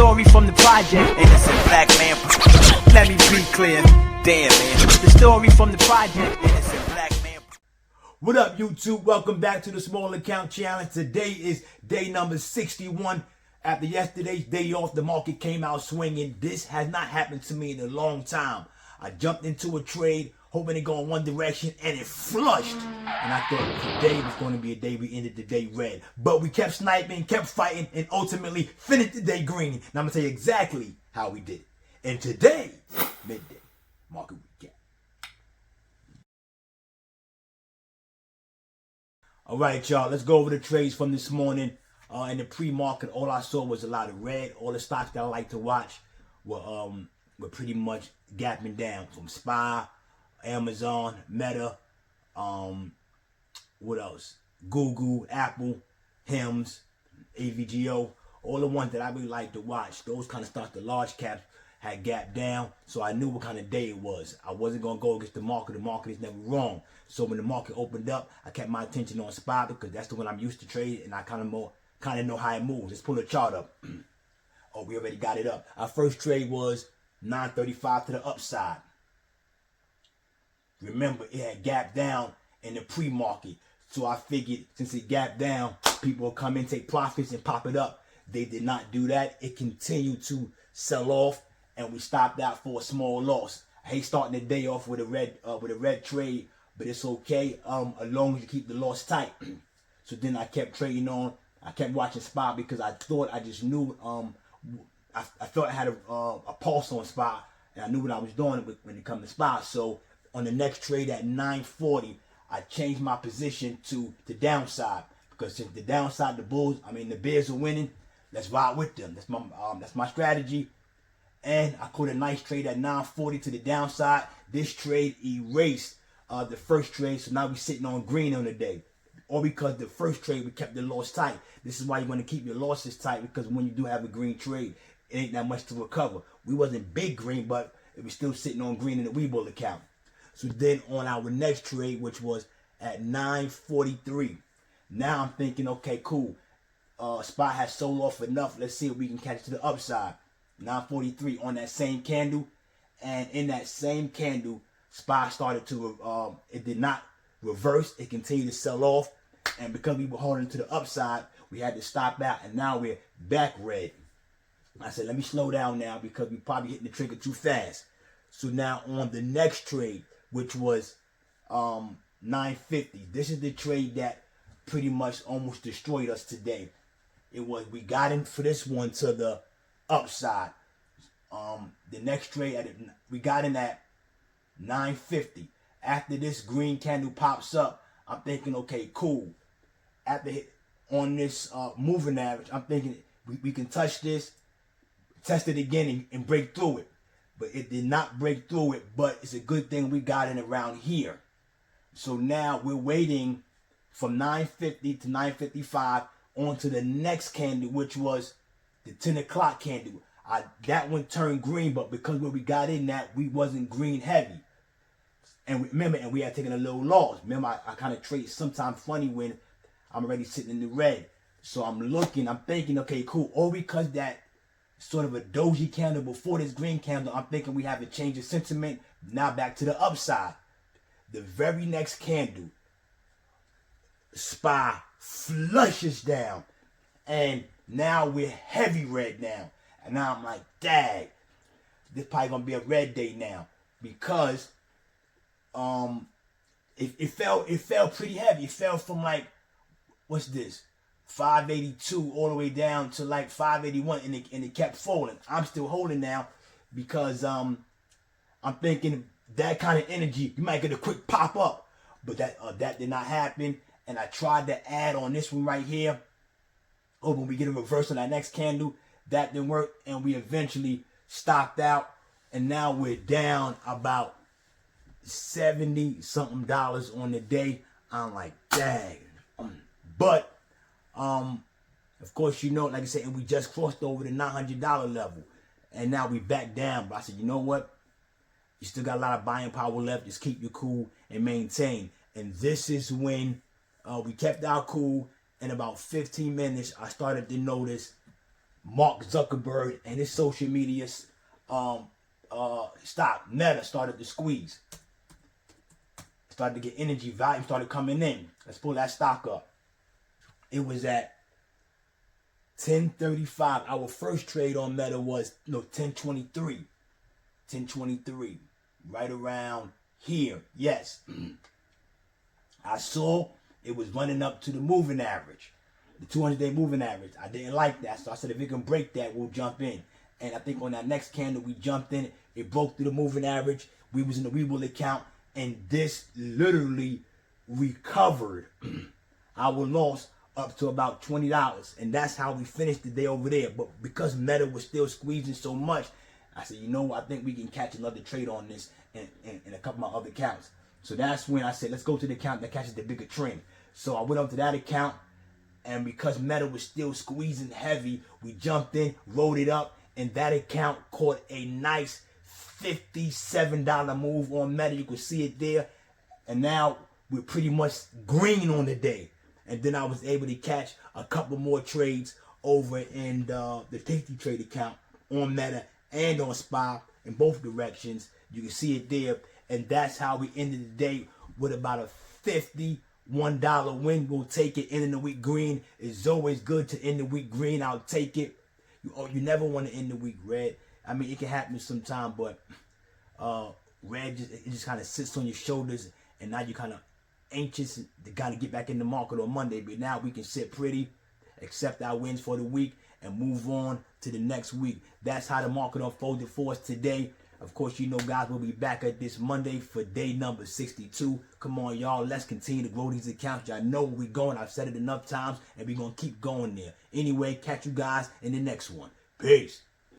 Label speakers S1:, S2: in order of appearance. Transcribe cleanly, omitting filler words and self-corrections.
S1: story from the project. Innocent black man. Let me be clear. Damn, man. The story from the project. Innocent black man.
S2: What up, YouTube? Welcome back to the Small Account Challenge. Today is day number 61. After yesterday's day off, the market came out swinging. This has not happened to me in a long time. I jumped into a trade, hoping to go in one direction, and it flushed. And I thought today was going to be a day we ended the day red. But we kept sniping, kept fighting, and ultimately finished the day green. And I'm going to tell you exactly how we did it. And today, midday, market recap. All right, y'all, let's go over the trades from this morning. In the pre-market, all I saw was a lot of red. All the stocks that I like to watch were pretty much gapping down, from SPY, Amazon, Meta, what else? Google, Apple, HIMS, AVGO, all the ones that I really like to watch. Those kind of stocks, the large caps, had gapped down, so I knew what kind of day it was. I wasn't going to go against the market. The market is never wrong. So when the market opened up, I kept my attention on SPY because that's the one I'm used to trading, and I kind of know how it moves. Let's pull the chart up. Oh, we already got it up. Our first trade was 935 to the upside. Remember, it had gapped down in the pre-market. So I figured since it gapped down, people will come in, take profits, and pop it up. They did not do that. It continued to sell off, and we stopped out for a small loss. I hate starting the day off with a red trade, but it's okay as long as you keep the loss tight. So then I kept trading on. I kept watching SPY because I thought I just knew. I thought I had a pulse on SPY, and I knew what I was doing when it comes to SPY. So on the next trade at 940, I changed my position to the downside, because since the downside, the Bears are winning. Let's ride with them. That's my strategy. And I caught a nice trade at 940 to the downside. This trade erased the first trade, so now we're sitting on green on the day. Or because the first trade we kept the loss tight. This is why you want to keep your losses tight, because when you do have a green trade, it ain't that much to recover. We wasn't big green, but it was still sitting on green in the Webull account. So then on our next trade, which was at 943, now I'm thinking, okay, cool. SPY has sold off enough. Let's see if we can catch to the upside. 943 on that same candle, and in that same candle, SPY started to it did not reverse. It continued to sell off, and because we were holding to the upside, we had to stop out, and now we're back red. I said, let me slow down now because we probably hitting the trigger too fast. So now on the next trade, which was 950, this is the trade that pretty much almost destroyed us today. We got in for this one to the upside. The next trade we got in at 950. After this green candle pops up, I'm thinking, okay, cool. On this moving average, I'm thinking we can touch this, test it again, and break through it. But it did not break through it, but it's a good thing we got in around here. So now we're waiting from 950 to 955 on to the next candle, which was the 10 o'clock candle. That one turned green, but because when we got in that, we wasn't green heavy. And we had taken a little loss. Remember, I kind of trade sometimes funny when I'm already sitting in the red. So I'm thinking, okay, cool. Or because that sort of a doji candle before this green candle, I'm thinking we have a change of sentiment. Now back to the upside. The very next candle, SPY flushes down. And now we're heavy red now. And now I'm like, dang, this probably going to be a red day now. Because it fell pretty heavy. It fell from like, what's this, 582 all the way down to like 581, and it kept falling. I'm still holding now because I'm thinking that kind of energy, you might get a quick pop up, but that did not happen. And I tried to add on this one right here. When we get a reverse on that next candle, that didn't work, and we eventually stopped out, and now we're down about $70 something on the day. I'm like, dang. But of course, you know, like I said, and we just crossed over the $900 level, and now we back down. But I said, you know what? You still got a lot of buying power left. Just keep your cool and maintain. And this is when we kept our cool. In about 15 minutes, I started to notice Mark Zuckerberg and his social media stock Meta started to squeeze. Started to get energy value, started coming in. Let's pull that stock up. It was at 10.35. Our first trade on Meta was 10.23. 10.23. Right around here. Yes. I saw it was running up to the moving average. The 200-day moving average. I didn't like that. So I said if it can break that, we'll jump in. And I think on that next candle, we jumped in. It broke through the moving average. We was in the Webull account. And this literally recovered our loss up to about $20. And that's how we finished the day over there. But because Meta was still squeezing so much, I said, you know what? I think we can catch another trade on this in a couple of my other accounts. So that's when I said, let's go to the account that catches the bigger trend. So I went up to that account. And because Meta was still squeezing heavy, we jumped in, rolled it up. And that account caught a nice $57 move on Meta. You can see it there. And now we're pretty much green on the day. And then I was able to catch a couple more trades over in the Tasty Trade account on Meta and on SPY in both directions. You can see it there. And that's how we ended the day with about a $51 win. We'll take it. Ending the week green. It's always good to end the week green. I'll take it. You never want to end the week red. I mean, it can happen sometime, but red just kind of sits on your shoulders, and now you're kind of anxious to kind of get back in the market on Monday. But now we can sit pretty, accept our wins for the week, and move on to the next week. That's how the market unfolded for us today. Of course, you know, guys, we'll be back at this Monday for day number 62. Come on, y'all. Let's continue to grow these accounts. Y'all know where we're going. I've said it enough times, and we're going to keep going there. Anyway, catch you guys in the next one. Peace.